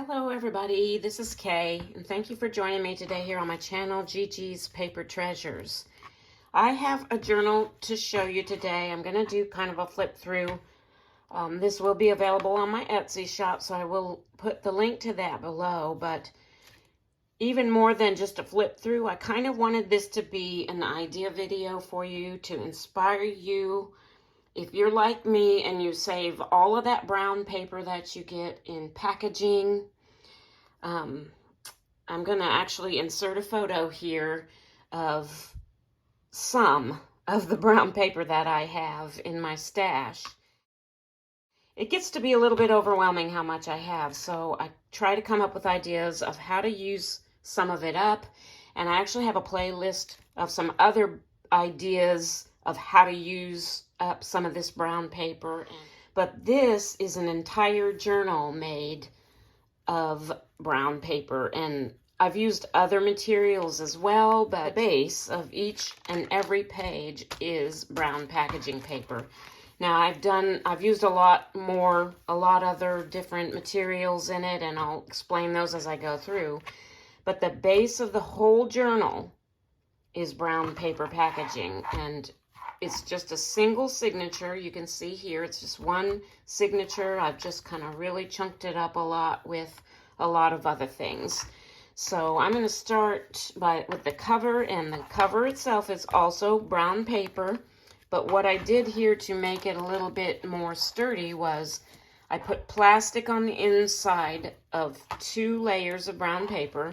Hello everybody, this is Kay, and thank you for joining me today here on my channel, Gigi's Paper Treasures. I have a journal to show you today. I'm going to do kind of a flip through. This will be available on my Etsy shop, so I will put the link to that below, but even more than just a flip through, I kind of wanted this to be an idea video for you to inspire you. If you're like me and you save all of that brown paper that you get in packaging, I'm going to actually insert a photo here of some of the brown paper that I have in my stash. It gets to be a little bit overwhelming how much I have, so I try to come up with ideas of how to use some of it up, and I actually have a playlist of some other ideas of how to use up some of this brown paper. But this is an entire journal made of brown paper, and I've used other materials as well, but the base of each and every page is brown packaging paper. Now I've used a lot other different materials in it, and I'll explain those as I go through. But the base of the whole journal is brown paper packaging, and it's just a single signature. You can see here, it's just one signature. I've just kind of really chunked it up a lot with a lot of other things. So I'm going to start with the cover, and the cover itself is also brown paper. But what I did here to make it a little bit more sturdy was I put plastic on the inside of 2 layers of brown paper.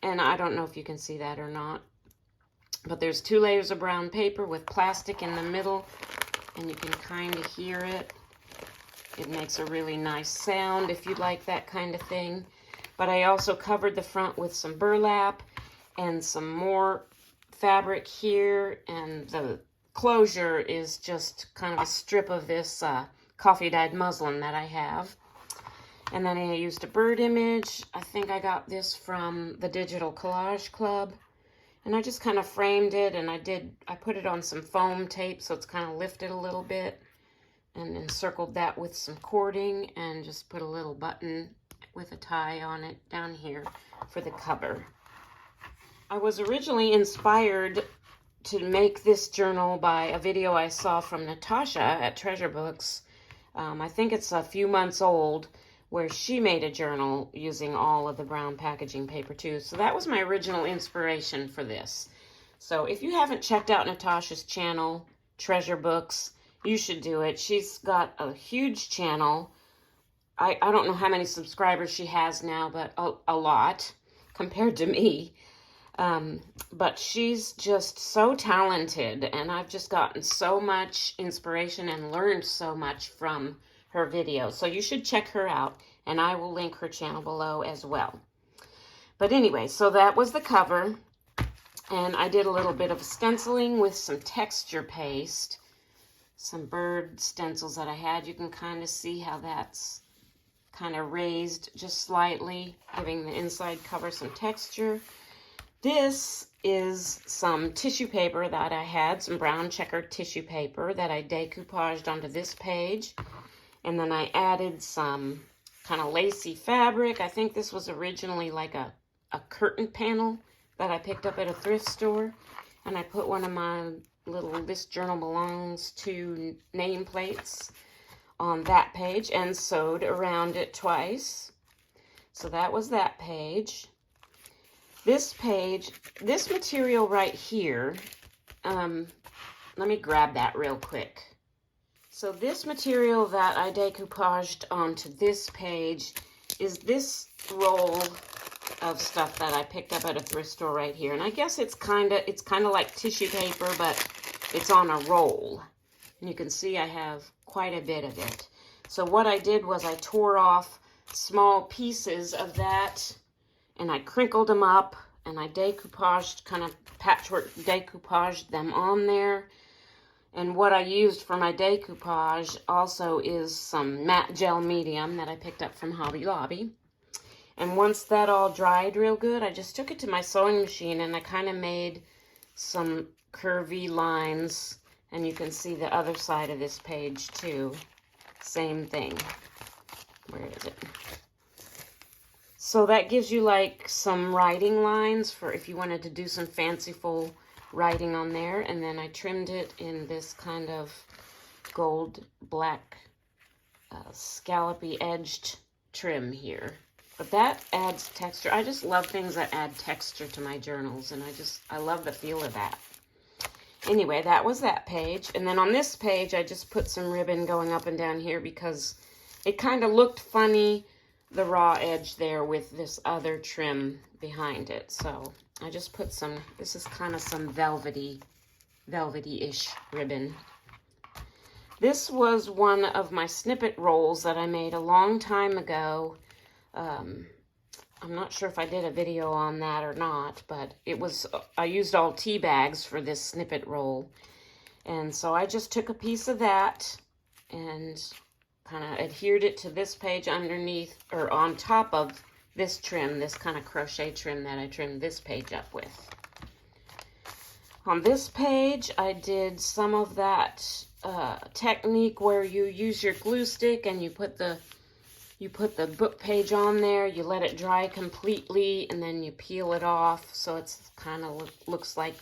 And I don't know if you can see that or not, but there's 2 layers of brown paper with plastic in the middle, and you can kind of hear it. It makes a really nice sound if you like that kind of thing. But I also covered the front with some burlap and some more fabric here, and the closure is just kind of a strip of this coffee dyed muslin that I have. And then I used a bird image. I think I got this from the Digital Collage Club. And I just kind of framed it, and I put it on some foam tape so it's kind of lifted a little bit, and encircled that with some cording, and just put a little button with a tie on it down here for the cover. I was originally inspired to make this journal by a video I saw from Natasa at Treasure Books. I think it's a few months old, where she made a journal using all of the brown packaging paper too. So that was my original inspiration for this. So if you haven't checked out Natasa's channel, Treasure Books, you should do it. She's got a huge channel. I don't know how many subscribers she has now, but a lot compared to me. But she's just so talented, and I've just gotten so much inspiration and learned so much from her videos. So you should check her out, and I will link her channel below as well. But anyway, so that was the cover, and I did a little bit of stenciling with some texture paste, some bird stencils that I had. You can kind of see how that's kind of raised just slightly, giving the inside cover some texture. This is some tissue paper that I had, some brown checkered tissue paper that I decoupaged onto this page. And then I added some kind of lacy fabric. I think this was originally like a curtain panel that I picked up at a thrift store. And I put one of my little This Journal Belongs to nameplates on that page and sewed around it twice. So that was that page. This page, this material right here, let me grab that real quick. So this material that I decoupaged onto this page is this roll of stuff that I picked up at a thrift store right here. And I guess it's kind of like tissue paper, but it's on a roll. And you can see I have quite a bit of it. So what I did was I tore off small pieces of that, and I crinkled them up, and I decoupaged, kind of patchwork decoupaged them on there. And what I used for my decoupage also is some matte gel medium that I picked up from Hobby Lobby. And once that all dried real good, I just took it to my sewing machine, and I kind of made some curvy lines. And you can see the other side of this page too. Same thing. Where is it? So that gives you like some writing lines for if you wanted to do some fanciful writing on there. And then I trimmed it in this kind of gold black scallopy edged trim here. But that adds texture. I just love things that add texture to my journals, and I love the feel of that. Anyway, that was that page. And then on this page, I just put some ribbon going up and down here because it kind of looked funny, the raw edge there with this other trim behind it. So I just put some, this is kind of some velvety-ish ribbon. This was one of my snippet rolls that I made a long time ago. I'm not sure if I did a video on that or not, but I used all tea bags for this snippet roll. And so I just took a piece of that and kind of adhered it to this page underneath, or on top of this trim, this kind of crochet trim that I trimmed this page up with. On this page, I did some of that technique where you use your glue stick and you put the book page on there, you let it dry completely, and then you peel it off so it's kind of looks like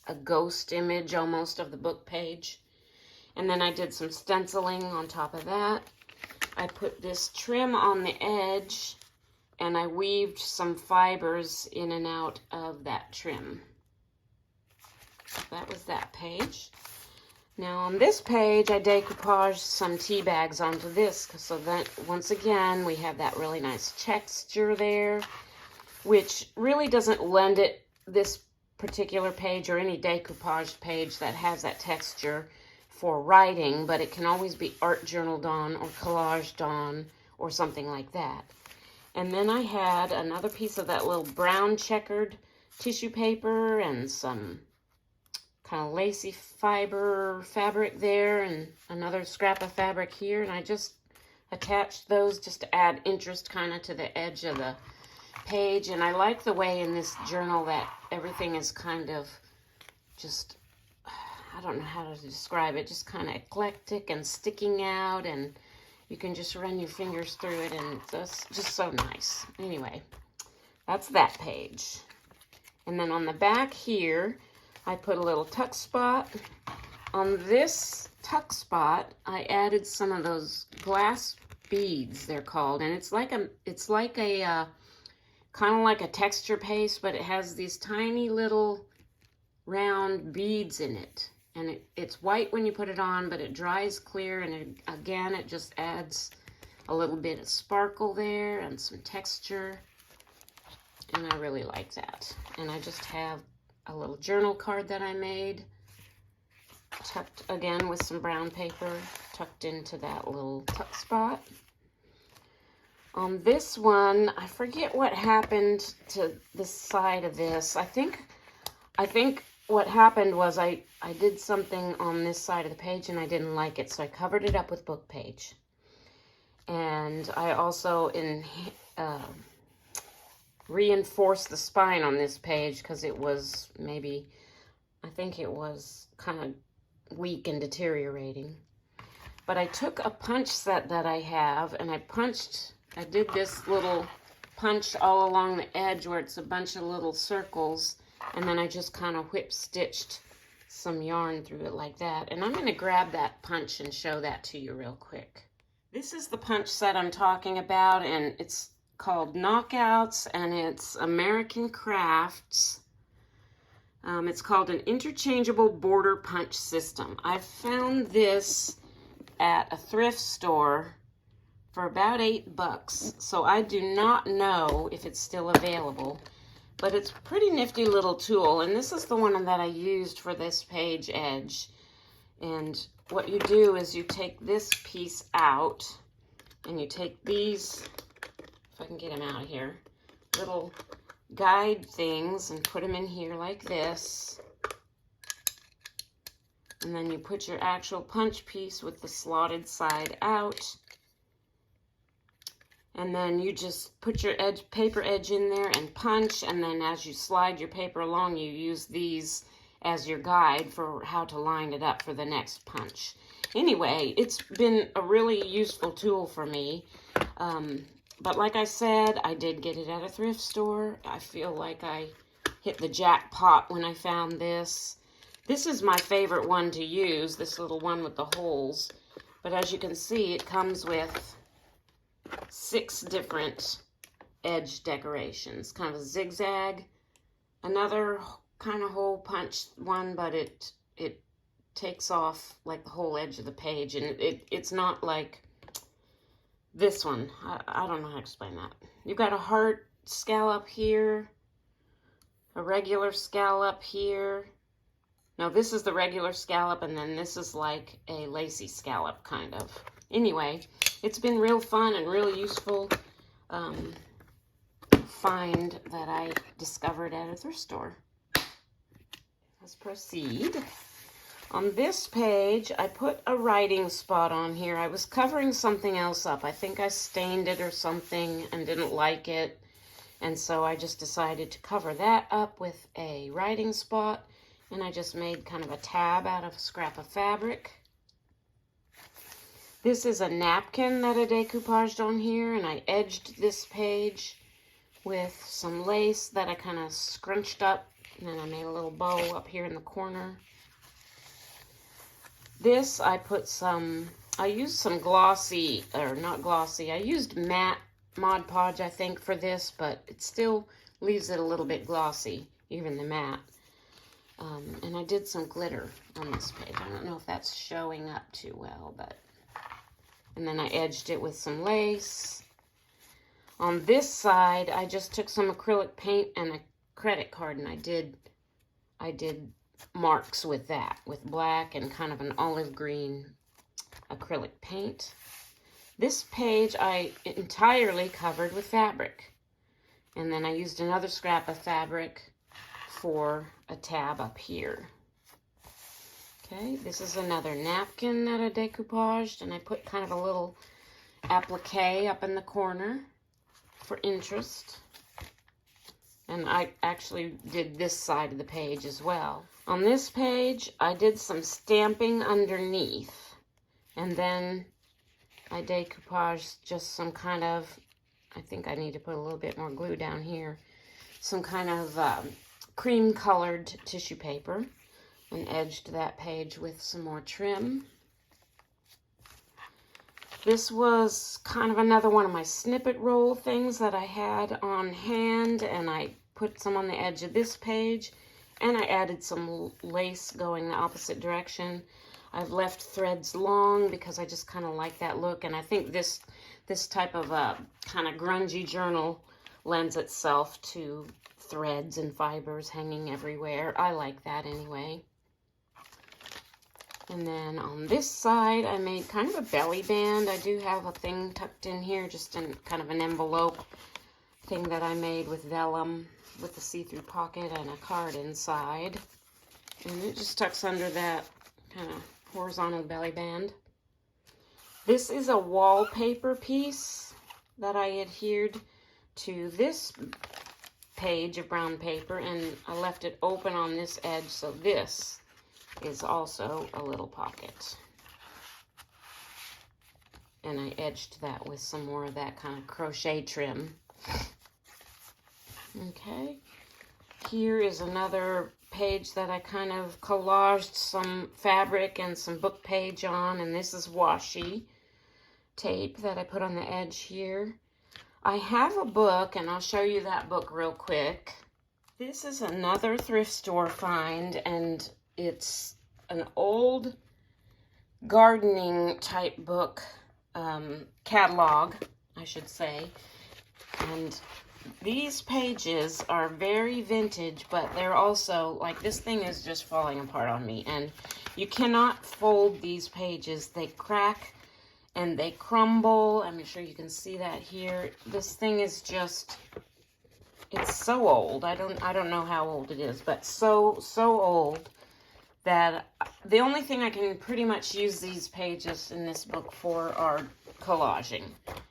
a ghost image almost of the book page. And then I did some stenciling on top of that. I put this trim on the edge and I weaved some fibers in and out of that trim. That was that page. Now on this page, I decoupaged some tea bags onto this, so that once again, we have that really nice texture there, which really doesn't lend it, this particular page or any decoupaged page that has that texture for writing, but it can always be art journaled on or collaged on or something like that. And then I had another piece of that little brown checkered tissue paper and some kind of lacy fabric there, and another scrap of fabric here, and I just attached those just to add interest kind of to the edge of the page. And I like the way in this journal that everything is kind of just, I don't know how to describe it, just kind of eclectic and sticking out, and you can just run your fingers through it, and it's just so nice. Anyway, that's that page. And then on the back here, I put a little tuck spot. On this tuck spot, I added some of those glass beads, they're called, and it's like a kind of like a texture paste, but it has these tiny little round beads in it. And it's white when you put it on, but it dries clear, and again, it just adds a little bit of sparkle there and some texture. And I really like that. And I just have a little journal card that I made, tucked again with some brown paper, tucked into that little tuck spot. On this one, I forget what happened to the side of this. I think what happened was I did something on this side of the page and I didn't like it, so I covered it up with book page. And I also reinforced the spine on this page because it was I think it was kind of weak and deteriorating. But I took a punch set that I have, and I did this little punch all along the edge where it's a bunch of little circles, and then I just kind of whip stitched some yarn through it like that. And I'm going to grab that punch and show that to you real quick. This is the punch set I'm talking about, and it's called Knockouts, and it's American Crafts. It's called an interchangeable border punch system. I found this at a thrift store for about $8, so I do not know if it's still available, but it's a pretty nifty little tool, and this is the one that I used for this page edge. And what you do is you take this piece out, and you take these, if I can get them out of here, little guide things, and put them in here like this. And then you put your actual punch piece with the slotted side out. And then you just put your paper edge in there and punch, and then as you slide your paper along, you use these as your guide for how to line it up for the next punch. Anyway, it's been a really useful tool for me. But like I said, I did get it at a thrift store. I feel like I hit the jackpot when I found this. This is my favorite one to use, this little one with the holes. But as you can see, it comes with 6 different edge decorations. Kind of a zigzag, another kind of hole punch one, but it takes off like the whole edge of the page, and it's not like this one. I don't know how to explain that. You've got a heart scallop here, a regular scallop here. No, this is the regular scallop, and then this is like a lacy scallop, kind of. Anyway, it's been real fun and real useful find that I discovered at a thrift store. Let's proceed. On this page, I put a writing spot on here. I was covering something else up. I think I stained it or something and didn't like it. And so I just decided to cover that up with a writing spot. And I just made kind of a tab out of a scrap of fabric. This is a napkin that I decoupaged on here, and I edged this page with some lace that I kind of scrunched up, and then I made a little bow up here in the corner. This, I used some glossy, or not glossy, I used matte Mod Podge, I think, for this, but it still leaves it a little bit glossy, even the matte. And I did some glitter on this page. I don't know if that's showing up too well, but... And then I edged it with some lace. On this side, I just took some acrylic paint and a credit card, and I did marks with that, with black and kind of an olive green acrylic paint. This page I entirely covered with fabric. And then I used another scrap of fabric for a tab up here. Okay, this is another napkin that I decoupaged, and I put kind of a little applique up in the corner for interest. And I actually did this side of the page as well. On this page, I did some stamping underneath, and then I decoupaged just some kind of, I think I need to put a little bit more glue down here, some kind of cream colored tissue paper, and edged that page with some more trim. This was kind of another one of my snippet roll things that I had on hand, and I put some on the edge of this page, and I added some lace going the opposite direction. I've left threads long because I just kind of like that look, and I think this type of kind of grungy journal lends itself to threads and fibers hanging everywhere. I like that anyway. And then on this side, I made kind of a belly band. I do have a thing tucked in here, just in kind of an envelope thing that I made with vellum, with a see-through pocket and a card inside. And it just tucks under that kind of horizontal belly band. This is a wallpaper piece that I adhered to this page of brown paper, and I left it open on this edge, so this is also a little pocket. And I edged that with some more of that kind of crochet trim. Okay, here is another page that I kind of collaged some fabric and some book page on, and this is washi tape that I put on the edge here. I have a book, and I'll show you that book real quick. This is another thrift store find, and it's an old gardening type book, catalog, I should say. And these pages are very vintage, but they're also, like, this thing is just falling apart on me. And you cannot fold these pages. They crack and they crumble. I'm sure you can see that here. This thing is just, it's so old. I don't know how old it is, but so old that the only thing I can pretty much use these pages in this book for are collaging.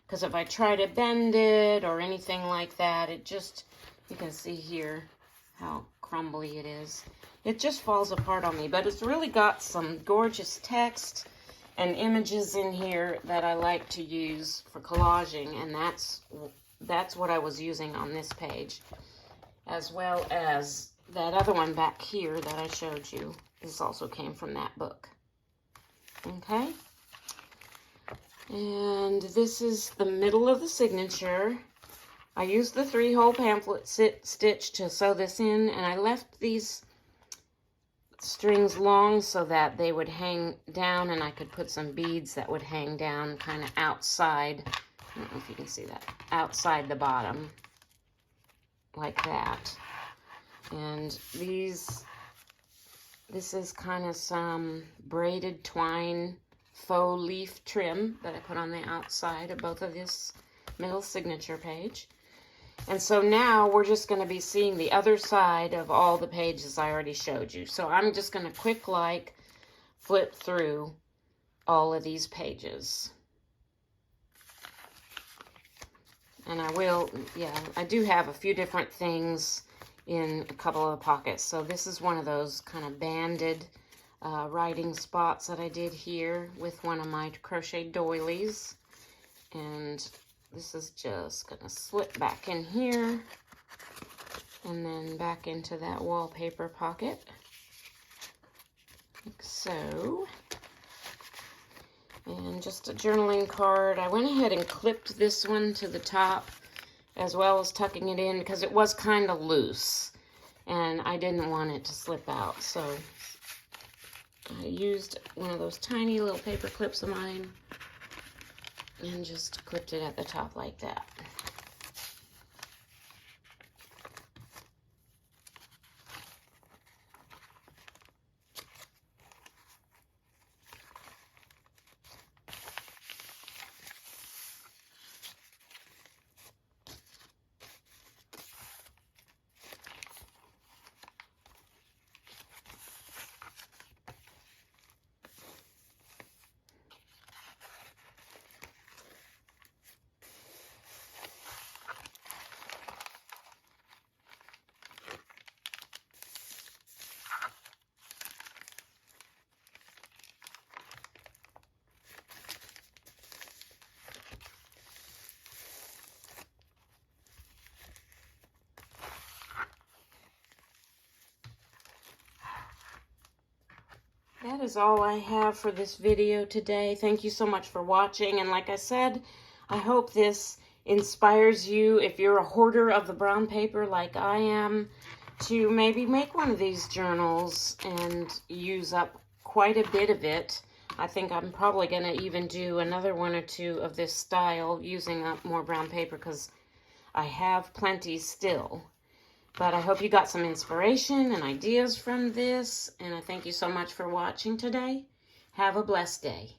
Because if I try to bend it or anything like that, it just, you can see here how crumbly it is. It just falls apart on me, but it's really got some gorgeous text, and images in here that I like to use for collaging, and that's what I was using on this page, as well as that other one back here that I showed you. This also came from that book. Okay, and this is the middle of the signature. I used the 3-hole pamphlet stitch to sew this in, and I left these strings long so that they would hang down, and I could put some beads that would hang down kind of outside. I don't know if you can see that. Outside the bottom, like that. And this is kind of some braided twine faux leaf trim that I put on the outside of both of this middle signature page. And so now we're just going to be seeing the other side of all the pages I already showed you. So I'm just going to quick flip through all of these pages. And I do have a few different things in a couple of pockets. So this is one of those kind of banded writing spots that I did here with one of my crochet doilies. And this is just going to slip back in here and then back into that wallpaper pocket, like so. And just a journaling card. I went ahead and clipped this one to the top as well as tucking it in because it was kind of loose and I didn't want it to slip out. So I used one of those tiny little paper clips of mine and just clipped it at the top like that. That is all I have for this video today. Thank you so much for watching. And like I said, I hope this inspires you, if you're a hoarder of the brown paper like I am, to maybe make one of these journals and use up quite a bit of it. I think I'm probably going to even do another one or two of this style using up more brown paper because I have plenty still. But I hope you got some inspiration and ideas from this, and I thank you so much for watching today. Have a blessed day.